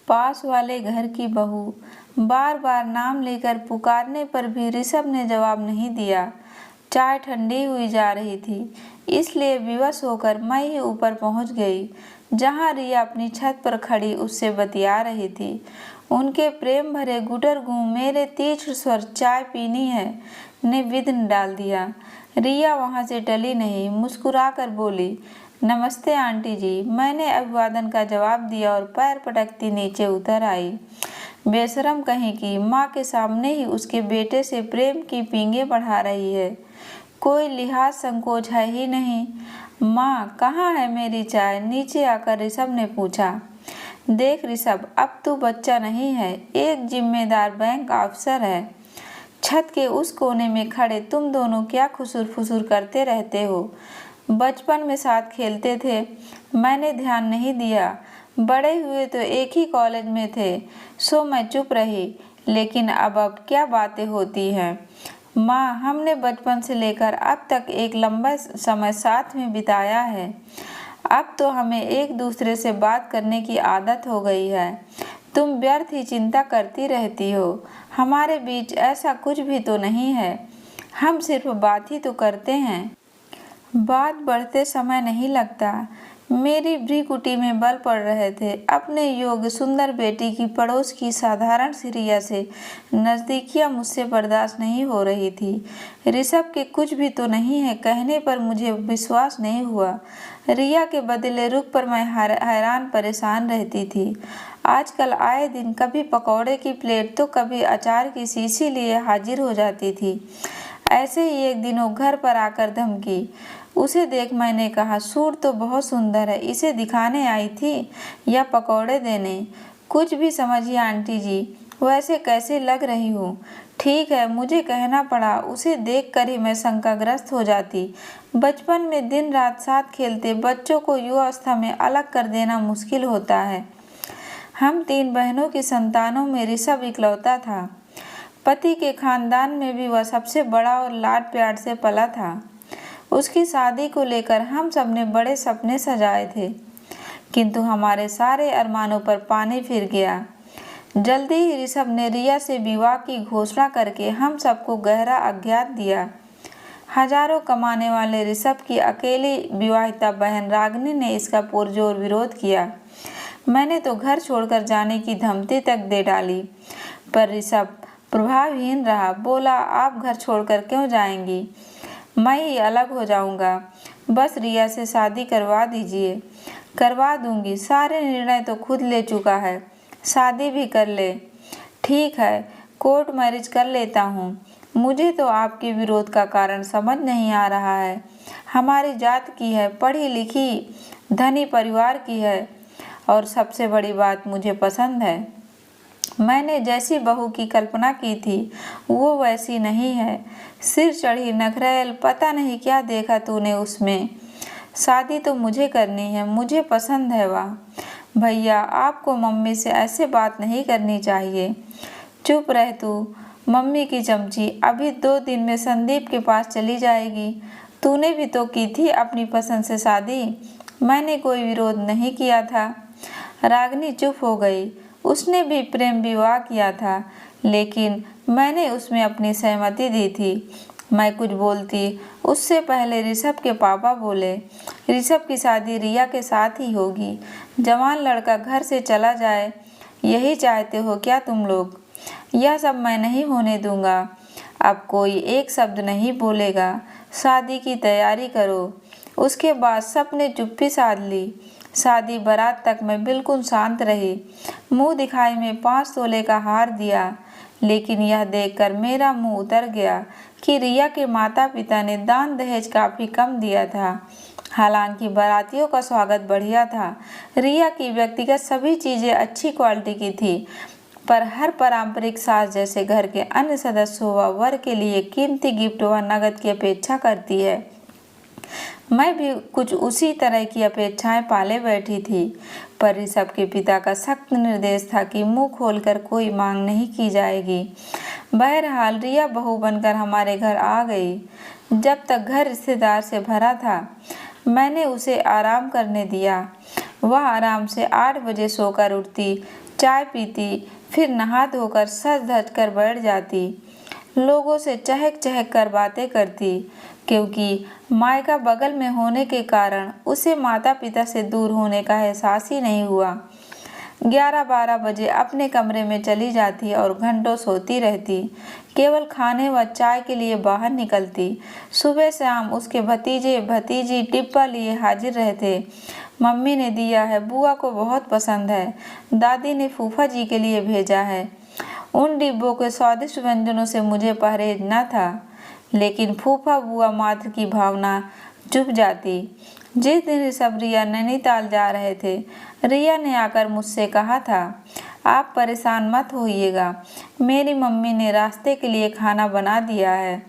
पास वाले घर की बहू बार बार नाम लेकर पुकारने पर भी ऋषभ ने जवाब नहीं दिया। चाय ठंडी हुई जा रही थी, इसलिए विवश होकर मैं ही ऊपर पहुंच गई, जहां रिया अपनी छत पर खड़ी उससे बतिया रही थी। उनके प्रेम भरे गुटर गूं मेरे तीक्ष्ण स्वर चाय पीनी है ने विघ्न डाल दिया। रिया वहां से टली नहीं, मुस्कुराकर बोली, नमस्ते आंटी जी। मैंने अभिवादन का जवाब दिया और पैर पटकती नीचे उतर आई। बेशरम कहीं की, माँ के सामने ही उसके बेटे से प्रेम की पींगे बढ़ा रही है। कोई लिहाज संकोच है ही नहीं। माँ, कहाँ है मेरी चाय? नीचे आकर ऋषभ ने पूछा। देख ऋषभ, अब तू बच्चा नहीं है, एक जिम्मेदार बैंक अफसर है। छत के उस कोने में खड़े तुम दोनों क्या खुसुर फुसुर करते रहते हो? बचपन में साथ खेलते थे, मैंने ध्यान नहीं दिया। बड़े हुए तो एक ही कॉलेज में थे, सो मैं चुप रही। लेकिन अब क्या बातें होती हैं। माँ, हमने बचपन से लेकर अब तक एक लंबा समय साथ में बिताया है। अब तो हमें एक दूसरे से बात करने की आदत हो गई है। तुम व्यर्थ ही चिंता करती रहती हो। हमारे बीच ऐसा कुछ भी तो नहीं है। हम सिर्फ बात ही तो करते हैं। बात बढ़ते समय नहीं लगता। मेरी भ्रीकुटी में बल पड़ रहे थे। अपने योग्य सुंदर बेटी की पड़ोस की साधारण सी रिया से नज़दीकियाँ मुझसे बर्दाश्त नहीं हो रही थी। ऋषभ के कुछ भी तो नहीं है कहने पर मुझे विश्वास नहीं हुआ। रिया के बदले रुख पर मैं हैरान परेशान रहती थी। आजकल आए दिन कभी पकौड़े की प्लेट तो कभी अचार की शीशी लिए हाजिर हो जाती थी। ऐसे ही एक दिन वो घर पर आकर धमकी। उसे देख मैंने कहा, सूट तो बहुत सुंदर है, इसे दिखाने आई थी या पकौड़े देने? कुछ भी समझिए आंटी जी, वैसे कैसे लग रही हूँ? ठीक है, मुझे कहना पड़ा। उसे देखकर ही मैं शंकाग्रस्त हो जाती। बचपन में दिन रात साथ खेलते बच्चों को युवावस्था में अलग कर देना मुश्किल होता है। हम 3 बहनों की संतानों में ऋषभ इकलौता था। पति के खानदान में भी वह सबसे बड़ा और लाड प्यार से पला था। उसकी शादी को लेकर हम सब ने बड़े सपने सजाए थे, किंतु हमारे सारे अरमानों पर पानी फिर गया। जल्दी ही ऋषभ ने रिया से विवाह की घोषणा करके हम सबको गहरा अज्ञात दिया। हजारों कमाने वाले ऋषभ की अकेली विवाहिता बहन रागिनी ने इसका पुरजोर विरोध किया। मैंने तो घर छोड़कर जाने की धमकी तक दे डाली, पर ऋषभ प्रभावहीन रहा। बोला, आप घर छोड़कर क्यों जाएंगी? मैं ही अलग हो जाऊंगा। बस रिया से शादी करवा दीजिए। करवा दूंगी, सारे निर्णय तो खुद ले चुका है। शादी भी कर ले। ठीक है, कोर्ट मैरिज कर लेता हूँ। मुझे तो आपके विरोध का कारण समझ नहीं आ रहा है। हमारी जात की है, पढ़ी लिखी धनी परिवार की है, और सबसे बड़ी बात मुझे पसंद है। मैंने जैसी बहू की कल्पना की थी वो वैसी नहीं है। सिर चढ़ी नखरेल, पता नहीं क्या देखा तूने उसमें। शादी तो मुझे करनी है, मुझे पसंद है वह। भैया, आपको मम्मी से ऐसे बात नहीं करनी चाहिए। चुप रह तू, मम्मी की चमची। अभी 2 दिन में संदीप के पास चली जाएगी। तूने भी तो की थी अपनी पसंद से शादी। मैंने कोई विरोध नहीं किया था। रागिनी चुप हो गई। उसने भी प्रेम विवाह किया था, लेकिन मैंने उसमें अपनी सहमति दी थी। मैं कुछ बोलती उससे पहले ऋषभ के पापा बोले, ऋषभ की शादी रिया के साथ ही होगी। जवान लड़का घर से चला जाए, यही चाहते हो क्या तुम लोग? यह सब मैं नहीं होने दूंगा। अब कोई एक शब्द नहीं बोलेगा। शादी की तैयारी करो। उसके बाद सबने चुप्पी साध ली। शादी बारात तक मैं बिल्कुल शांत रही। मुंह दिखाई में 5 तोले का हार दिया, लेकिन यह देखकर मेरा मुंह उतर गया कि रिया के माता पिता ने दान दहेज काफ़ी कम दिया था। हालांकि बारातियों का स्वागत बढ़िया था। रिया की व्यक्तिगत सभी चीज़ें अच्छी क्वालिटी की थी, पर हर पारंपरिक सास जैसे घर के अन्य सदस्यों व वर के लिए कीमती गिफ्ट व नकद की अपेक्षा करती है। मैं भी कुछ उसी तरह की अपेक्षाएं पाले बैठी थी, पर ऋषभ के पिता का सख्त निर्देश था कि मुंह खोलकर कोई मांग नहीं की जाएगी। बहरहाल रिया बहू बनकर हमारे घर आ गई। जब तक घर रिश्तेदार से भरा था, मैंने उसे आराम करने दिया। वह आराम से 8 बजे सोकर उठती, चाय पीती, फिर नहा धोकर सज धज कर बैठ जाती। लोगों से चहक चहक कर बातें करती, क्योंकि मायका बगल में होने के कारण उसे माता पिता से दूर होने का एहसास ही नहीं हुआ। 11-12 बजे अपने कमरे में चली जाती और घंटों सोती रहती, केवल खाने व चाय के लिए बाहर निकलती। सुबह शाम उसके भतीजे भतीजी डिब्बा लिए हाजिर रहते। मम्मी ने दिया है, बुआ को बहुत पसंद है, दादी ने फूफा जी के लिए भेजा है। उन डिब्बों के स्वादिष्ट व्यंजनों से मुझे परहेज न था, लेकिन फूफा बुआ मात्र की भावना चुप जाती। जिस दिन ऋषभ रिया नैनीताल जा रहे थे, रिया ने आकर मुझसे कहा था, आप परेशान मत होइएगा, मेरी मम्मी ने रास्ते के लिए खाना बना दिया है।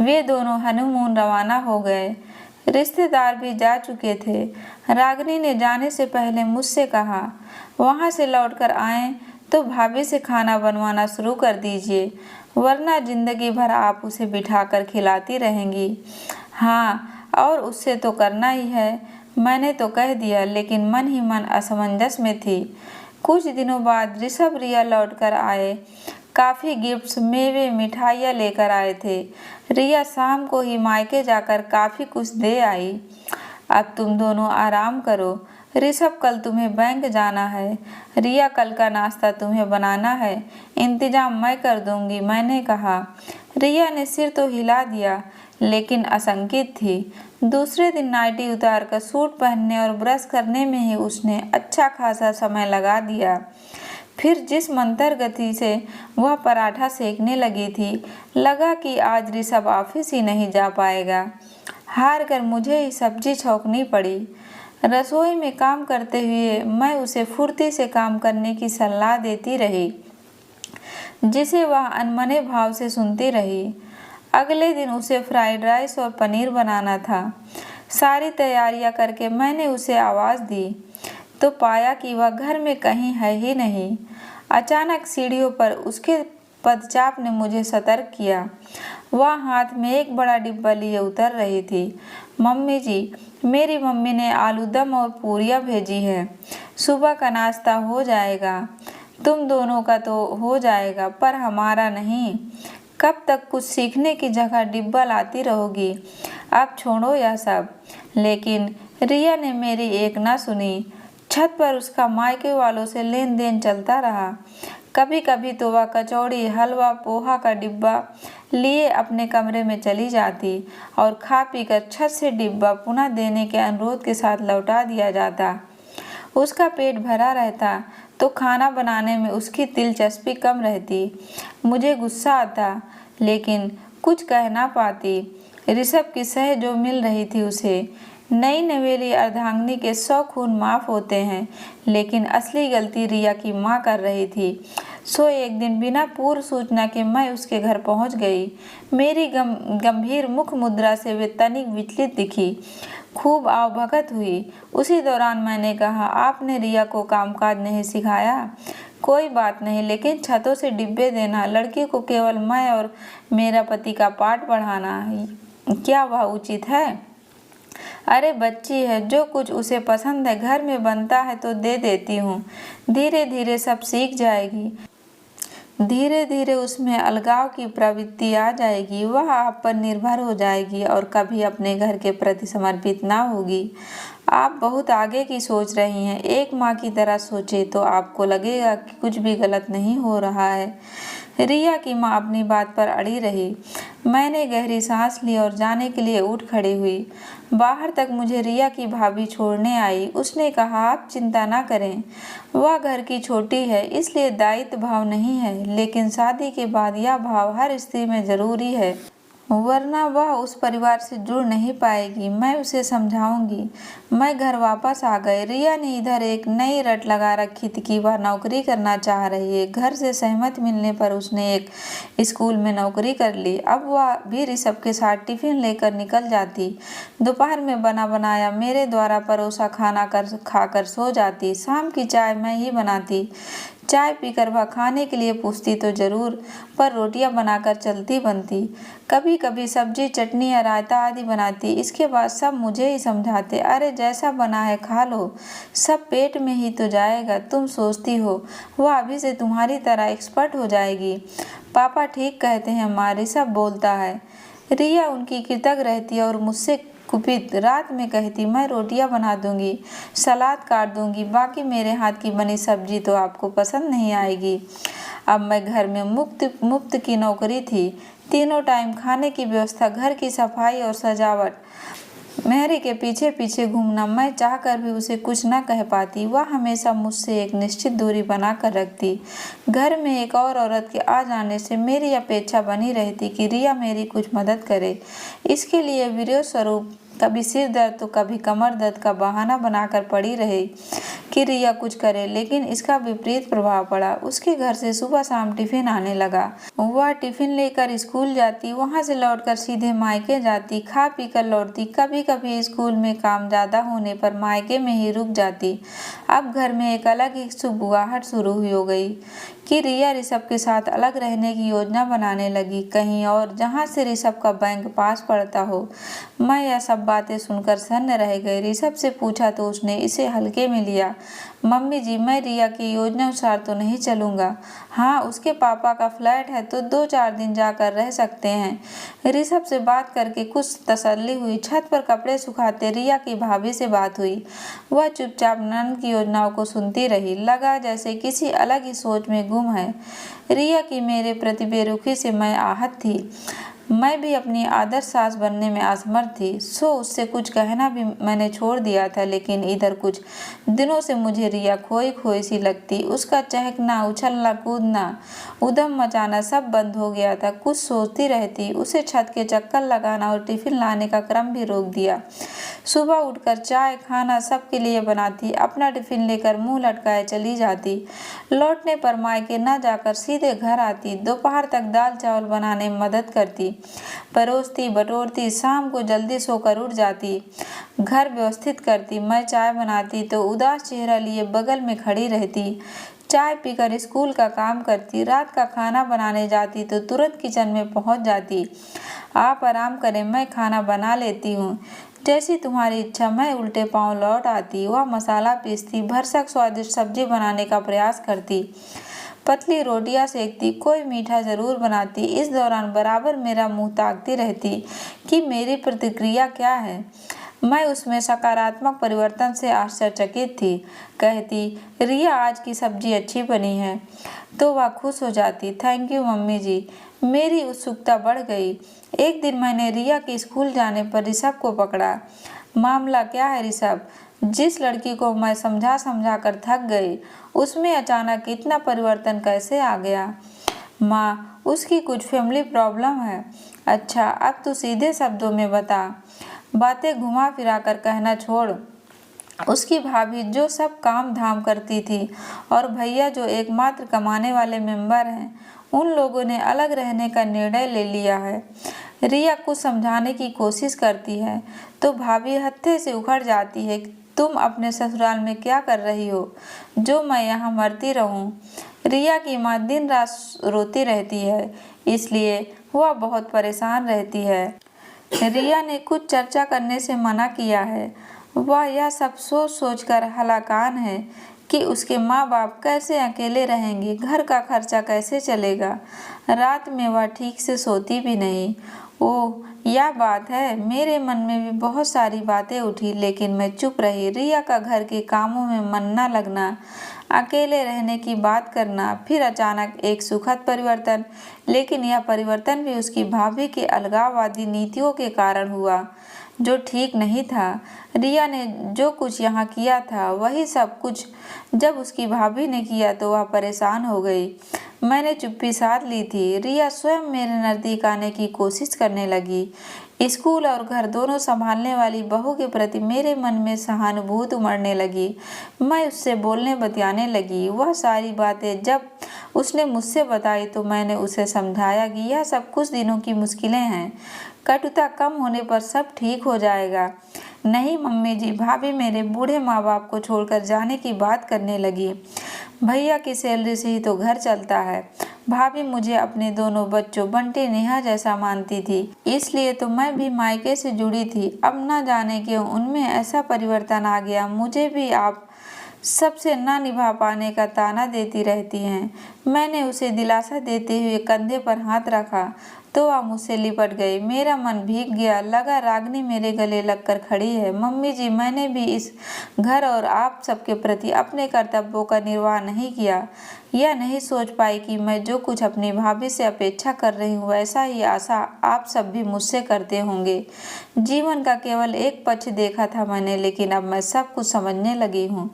वे दोनों हनीमून रवाना हो गए। रिश्तेदार भी जा चुके थे। रागिनी ने जाने से पहले मुझसे कहा, वहाँ से लौटकर आएं तो भाभी से खाना बनवाना शुरू कर दीजिए, वरना जिंदगी भर आप उसे बिठाकर खिलाती रहेंगी। हाँ, और उससे तो करना ही है। मैंने तो कह दिया, लेकिन मन ही मन असमंजस में थी। कुछ दिनों बाद ऋषभ रिया लौटकर आए। काफ़ी गिफ्ट्स, मेवे, मिठाइयाँ लेकर आए थे। रिया शाम को ही मायके जाकर काफ़ी कुछ दे आई। अब तुम दोनों आराम करो। ऋषभ, कल तुम्हें बैंक जाना है। रिया, कल का नाश्ता तुम्हें बनाना है, इंतजाम मैं कर दूंगी, मैंने कहा। रिया ने सिर तो हिला दिया, लेकिन आशंकित थी। दूसरे दिन नाइटी उतारकर सूट पहनने और ब्रश करने में ही उसने अच्छा खासा समय लगा दिया। फिर जिस मंतर गति से वह पराठा सेकने लगी थी, लगा कि आज ऋषभ ऑफिस ही नहीं जा पाएगा। हार कर मुझे ही सब्जी छौंकनी पड़ी। रसोई में काम करते हुए मैं उसे फुर्ती से काम करने की सलाह देती रही, जिसे वह अनमने भाव से सुनती रही। अगले दिन उसे फ्राइड राइस और पनीर बनाना था। सारी तैयारियां करके मैंने उसे आवाज़ दी तो पाया कि वह घर में कहीं है ही नहीं। अचानक सीढ़ियों पर उसके पदचाप ने मुझे सतर्क किया। वह हाथ में एक बड़ा डिब्बा लिए उतर रही थी। मम्मी जी, मेरी मम्मी ने आलूदम और पूरियाँ भेजी है। सुबह का नाश्ता हो जाएगा, तुम दोनों का तो हो जाएगा, पर हमारा नहीं। कब तक कुछ सीखने की जगह डिब्बा लाती रहोगी? अब छोड़ो यह सब। लेकिन रिया ने मेरी एक ना सुनी। छत पर उसका मायके वालों से लेन देन चलता रहा। कभी कभी तो वह कचौड़ी, हलवा, पोहा का डिब्बा लिए अपने कमरे में चली जाती और खा पीकर छत से डिब्बा पुनः देने के अनुरोध के साथ लौटा दिया जाता। उसका पेट भरा रहता तो खाना बनाने में उसकी दिलचस्पी कम रहती। मुझे गुस्सा आता, लेकिन कुछ कह ना पाती। ऋषभ की सह जो मिल रही थी उसे। नई नवेली अर्धांगिनी के 100 खून माफ़ होते हैं, लेकिन असली गलती रिया की माँ कर रही थी। सो एक दिन बिना पूर्व सूचना के मैं उसके घर पहुंच गई। मेरी गंभीर मुख मुद्रा से वे तनिक विचलित दिखी। खूब आवभगत हुई। उसी दौरान मैंने कहा, आपने रिया को कामकाज नहीं सिखाया? कोई बात नहीं, लेकिन छतों से डिब्बे देना, लड़की को केवल मैं और मेरा पति का पाठ पढ़ाना, क्या वह उचित है? अरे बच्ची है, जो कुछ उसे पसंद है घर में बनता है तो दे देती हूँ। धीरे धीरे सब सीख जाएगी। धीरे धीरे उसमें अलगाव की प्रवृत्ति आ जाएगी। वह आप पर निर्भर हो जाएगी और कभी अपने घर के प्रति समर्पित ना होगी। आप बहुत आगे की सोच रही हैं। एक माँ की तरह सोचे तो आपको लगेगा कि कुछ भी गलत नहीं हो रहा है। रिया की माँ अपनी बात पर अड़ी रही। मैंने गहरी सांस ली और जाने के लिए उठ खड़ी हुई। बाहर तक मुझे रिया की भाभी छोड़ने आई। उसने कहा, आप चिंता ना करें, वह घर की छोटी है, इसलिए दायित्व भाव नहीं है, लेकिन शादी के बाद यह भाव हर स्त्री में जरूरी है, वरना वह उस परिवार से जुड़ नहीं पाएगी। मैं उसे समझाऊंगी। मैं घर वापस आ गए। रिया ने इधर एक नई रट लगा रखी थी कि वह नौकरी करना चाह रही है। घर से सहमत मिलने पर उसने एक स्कूल में नौकरी कर ली। अब वह भी ऋषभ के साथ टिफिन लेकर निकल जाती। दोपहर में बना बनाया मेरे द्वारा परोसा खाना खाकर सो जाती। शाम की चाय मैं ही बनाती। चाय पीकर वह खाने के लिए पूछती तो जरूर, पर रोटियां बनाकर चलती बनती। कभी कभी सब्जी, चटनी या रायता आदि बनाती। इसके बाद सब मुझे ही समझाते, अरे जैसा बना है खा लो, सब पेट में ही तो जाएगा। तुम सोचती हो वह अभी से तुम्हारी तरह एक्सपर्ट हो जाएगी। पापा ठीक कहते हैं माँ, ऋषभ बोलता है। रिया उनकी कृतज्ञ रहती और मुझसे कुपित रात में कहती, मैं रोटियां बना दूंगी, सलाद काट दूंगी, बाकी मेरे हाथ की बनी सब्जी तो आपको पसंद नहीं आएगी। अब मैं घर में मुफ्त की नौकरी थी। तीनों टाइम खाने की व्यवस्था, घर की सफाई और सजावट, मेहरी के पीछे पीछे घूमना। मैं चाहकर भी उसे कुछ न कह पाती। वह हमेशा मुझसे एक निश्चित दूरी बना कर रखती। घर में एक और औरत के आ जाने से मेरी अपेक्षा बनी रहती कि रिया मेरी कुछ मदद करे। इसके लिए विरोध स्वरूप कभी सिर दर्द तो कभी कमर दर्द का बहाना बनाकर पड़ी रहे कि रिया कुछ करे, लेकिन इसका विपरीत प्रभाव पड़ा। उसके घर से सुबह शाम टिफिन आने लगा। वह टिफिन लेकर स्कूल जाती, वहां से लौटकर सीधे मायके जाती, खा पी कर लौटती। कभी कभी स्कूल में काम ज्यादा होने पर मायके में ही रुक जाती। अब घर में एक अलग ही सुगबुगाहट शुरू हो गई कि रिया ऋषभ के साथ अलग रहने की योजना बनाने लगी, कहीं और जहां से ऋषभ का बैंक पास पड़ता हो। मैं यह सब बातें सुनकर सन्न रह गई। ऋषभ से पूछा तो उसने इसे हल्के में लिया। मम्मी जी, मैं रिया की योजना अनुसार तो नहीं चलूंगा। हाँ, उसके पापा का फ्लैट है तो 2-4 दिन जाकर रह सकते हैं। ऋषभ से बात करके कुछ तसल्ली हुई। छत पर कपड़े सुखाते रिया की भाभी से बात हुई। वह चुपचाप ननद की योजनाओं को सुनती रही, लगा जैसे किसी अलग ही सोच में गुम है। रिया की मेरे प्रति बेरुखी से मैं आहत थी। मैं भी अपनी आदर्श सास बनने में असमर्थ थी, सो उससे कुछ कहना भी मैंने छोड़ दिया था। लेकिन इधर कुछ दिनों से मुझे रिया खोई खोई सी लगती। उसका चहकना, उछलना, कूदना, उधम मचाना सब बंद हो गया था। कुछ सोचती रहती। उसे छत के चक्कर लगाना और टिफिन लाने का क्रम भी रोक दिया। सुबह उठकर चाय, खाना सबके लिए बनाती, अपना टिफिन लेकर मुंह लटकाए चली जाती। लौटने पर मायके न जाकर सीधे घर आती। दोपहर तक दाल चावल बनाने में मदद करती, परोसती बटोरती। शाम को जल्दी सोकर उठ जाती, घर व्यवस्थित करती। मैं चाय बनाती तो उदास चेहरा लिए बगल में खड़ी रहती। चाय पीकर स्कूल का काम करती। रात का खाना बनाने जाती तो तुरंत किचन में पहुंच जाती। आप आराम करें, मैं खाना बना लेती हूँ। जैसी तुम्हारी इच्छा। मैं उल्टे पांव लौट आती। वह मसाला पीसती, भरसक स्वादिष्ट सब्जी बनाने का प्रयास करती, पतली रोटियां सेकती, कोई मीठा जरूर बनाती। इस दौरान बराबर मेरा मुंह ताकती रहती कि मेरी प्रतिक्रिया क्या है। मैं उसमें सकारात्मक परिवर्तन से आश्चर्यचकित थी। कहती, रिया आज की सब्जी अच्छी बनी है, तो वह खुश हो जाती। थैंक यू मम्मी जी। मेरी उत्सुकता बढ़ गई। एक दिन मैंने रिया के स्कूल जाने पर ऋषभ को पकड़ा। मामला क्या है ऋषभ? जिस लड़की को मैं समझा समझा कर थक गई, उसमें अचानक इतना परिवर्तन कैसे आ गया? माँ, उसकी कुछ फैमिली प्रॉब्लम है। अच्छा, अब तू सीधे शब्दों में बता। बातें घुमा फिरा कर कहना छोड़। उसकी भाभी जो सब काम धाम करती थी और भैया जो एकमात्र कमाने वाले मेंबर हैं, उन लोगों ने अलग रहने का निर्णय ले लिया है। रिया को समझाने की कोशिश करती है तो भाभी हत्थे से उखड़ जाती है। तुम अपने ससुराल में क्या कर रही हो जो मैं यहाँ मरती रहूं? रिया की माँ दिन रात रोती रहती है, इसलिए वह बहुत परेशान रहती है। रिया ने कुछ चर्चा करने से मना किया है। वह यह सब सोच सोच कर हलाकान है कि उसके माँ बाप कैसे अकेले रहेंगे, घर का खर्चा कैसे चलेगा। रात में वह ठीक से सोती भी नहीं। ओह, यह बात है। मेरे मन में भी बहुत सारी बातें उठी, लेकिन मैं चुप रही। रिया का घर के कामों में मन न लगना, अकेले रहने की बात करना, फिर अचानक एक सुखद परिवर्तन। लेकिन यह परिवर्तन भी उसकी भाभी के अलगाववादी नीतियों के कारण हुआ, जो ठीक नहीं था। रिया ने जो कुछ यहाँ किया था वही सब कुछ जब उसकी भाभी ने किया तो वह परेशान हो गई। मैंने चुप्पी साध ली थी। रिया स्वयं मेरे नज़दीक आने की कोशिश करने लगी। स्कूल और घर दोनों संभालने वाली बहू के प्रति मेरे मन में सहानुभूति उमड़ने लगी। मैं उससे बोलने बतियाने लगी। वह सारी बातें जब उसने मुझसे बताई तो मैंने उसे समझाया कि यह सब कुछ दिनों की मुश्किलें हैं, कटुता कम होने पर सब ठीक हो जाएगा। नहीं मम्मी जी, भाभी मेरे बूढ़े माँ बाप को छोड़कर जाने की बात करने लगी। भैया की सैलरी से ही तो घर चलता है। भाभी मुझे अपने दोनों बच्चों बंटी नेहा जैसा मानती थी, इसलिए तो मैं भी मायके से जुड़ी थी। अब ना जाने क्यों उनमें ऐसा परिवर्तन आ गया, मुझे भी आप सबसे ना निभा पाने का ताना देती रहती हैं। मैंने उसे दिलासा देते हुए कंधे पर हाथ रखा तो वह मुझसे लिपट गई। मेरा मन भीग गया, लगा रागनी मेरे गले लगकर खड़ी है। मम्मी जी, मैंने भी इस घर और आप सबके प्रति अपने कर्तव्यों का निर्वाह नहीं किया। यह नहीं सोच पाई कि मैं जो कुछ अपनी भाभी से अपेक्षा कर रही हूँ, वैसा ही आशा आप सब भी मुझसे करते होंगे। जीवन का केवल एक पक्ष देखा था मैंने, लेकिन अब मैं सब कुछ समझने लगी हूँ।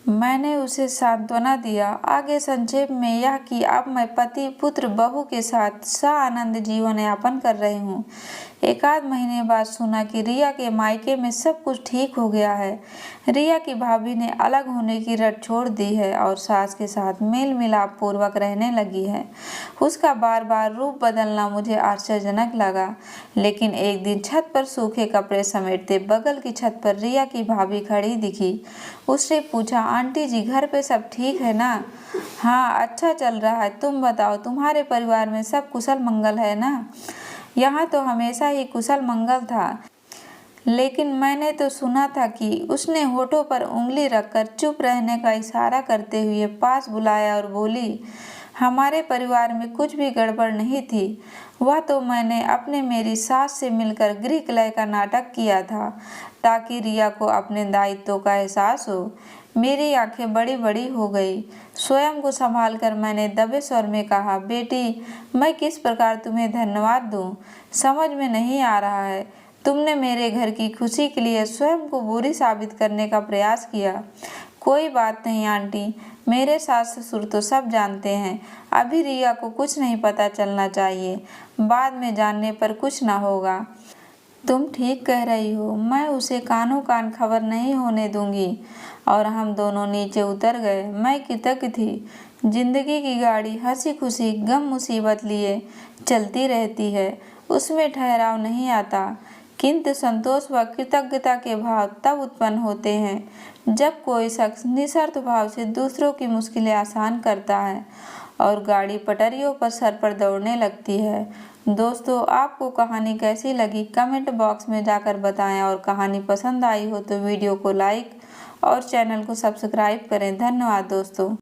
मैंने उसे सांत्वना दिया। आगे संक्षेप में यह कि अब मैं पति पुत्र बहू के साथ सानंद जीवन यापन कर रही हूँ। एकाध महीने बाद सुना कि रिया के मायके में सब कुछ ठीक हो गया है। रिया की भाभी ने अलग होने की रट छोड़ दी है और सास के साथ मेल मिलाप पूर्वक रहने लगी है। उसका बार बार रूप बदलना मुझे आश्चर्यजनक लगा, लेकिन एक दिन छत पर सूखे कपड़े समेटते बगल की छत पर रिया की भाभी खड़ी दिखी। उसने पूछा, आंटी जी घर पे सब ठीक है ना? हाँ, अच्छा चल रहा है। तुम बताओ, तुम्हारे परिवार में सब कुशल मंगल है ना? यहाँ तो हमेशा ही कुशल मंगल था, लेकिन मैंने तो सुना था कि उसने होठों पर उंगली रखकर चुप रहने का इशारा करते हुए पास बुलाया और बोली, हमारे परिवार में कुछ भी गड़बड़ नहीं थी। वह तो मैंने अपने मेरी सास से मिलकर गृह कलह का नाटक किया था ताकि रिया को अपने दायित्व का एहसास हो। मेरी आंखें बड़ी बड़ी हो गई। स्वयं को संभाल कर मैंने दबे स्वर में कहा, बेटी, मैं किस प्रकार तुम्हें धन्यवाद दूं, समझ में नहीं आ रहा है। तुमने मेरे घर की खुशी के लिए स्वयं को बुरी साबित करने का प्रयास किया। कोई बात नहीं आंटी, मेरे सास ससुर तो सब जानते हैं। अभी रिया को कुछ नहीं पता चलना चाहिए, बाद में जानने पर कुछ ना होगा। तुम ठीक कह रही हो, मैं उसे कानों कान खबर नहीं होने दूंगी। और हम दोनों नीचे उतर गए। मैं कृतज्ञ थी। जिंदगी की गाड़ी हंसी खुशी गम मुसीबत लिए चलती रहती है, उसमें ठहराव नहीं आता, किंतु संतोष व कृतज्ञता के भाव तब उत्पन्न होते हैं जब कोई शख्स निस्वार्थ भाव से दूसरों की मुश्किलें आसान करता है और गाड़ी पटरियों पर सर पर दौड़ने लगती है। दोस्तों, आपको कहानी कैसी लगी कमेंट बॉक्स में जाकर बताएं और कहानी पसंद आई हो तो वीडियो को लाइक और चैनल को सब्सक्राइब करें। धन्यवाद दोस्तों।